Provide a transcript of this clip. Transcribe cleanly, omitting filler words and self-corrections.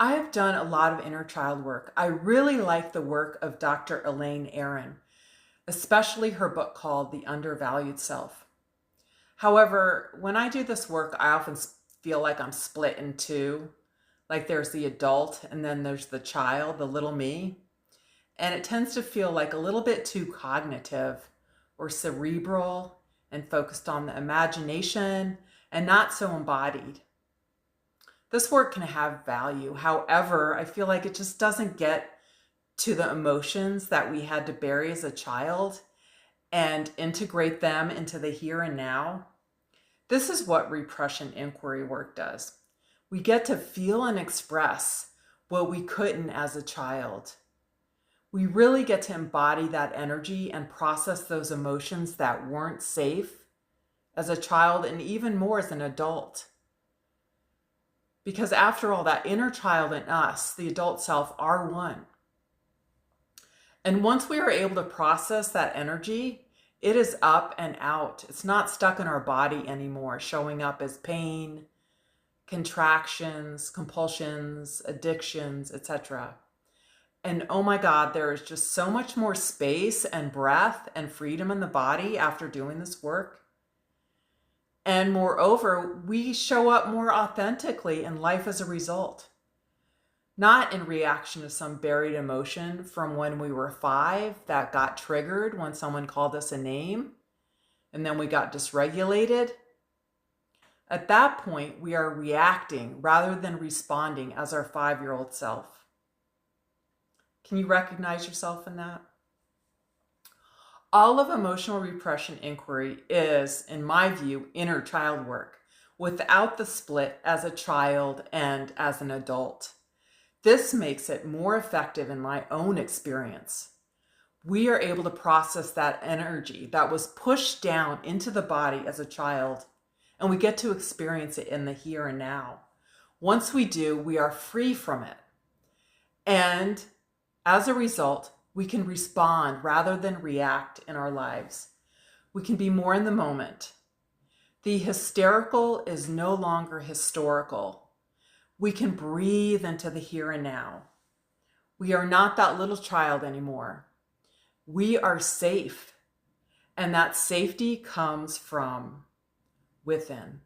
I have done a lot of inner child work. I really like the work of Dr. Elaine Aaron, especially her book called The Undervalued Self. However, when I do this work, I often feel like I'm split in two. Like there's the adult and then there's the child, the little me. And it tends to feel like a little bit too cognitive or cerebral and focused on the imagination and not so embodied. This work can have value. However, I feel like it just doesn't get to the emotions that we had to bury as a child and integrate them into the here and now. This is what repression inquiry work does. We get to feel and express what we couldn't as a child. We really get to embody that energy and process those emotions that weren't safe as a child and even more as an adult. Because after all, that inner child and us, the adult self, are one. And once we are able to process that energy, it is up and out. It's not stuck in our body anymore, showing up as pain, contractions, compulsions, addictions, etc. And oh my God, there is just so much more space and breath and freedom in the body after doing this work. And moreover, we show up more authentically in life as a result. Not in reaction to some buried emotion from when we were 5 that got triggered when someone called us a name, and then we got dysregulated. At that point, we are reacting rather than responding as our 5-year-old self. Can you recognize yourself in that? All of emotional repression inquiry is, in my view, inner child work, without the split as a child and as an adult. This makes it more effective in my own experience. We are able to process that energy that was pushed down into the body as a child, and we get to experience it in the here and now. Once we do, we are free from it. And as a result, we can respond rather than react in our lives. We can be more in the moment. The hysterical is no longer historical. We can breathe into the here and now. We are not that little child anymore. We are safe, and that safety comes from within.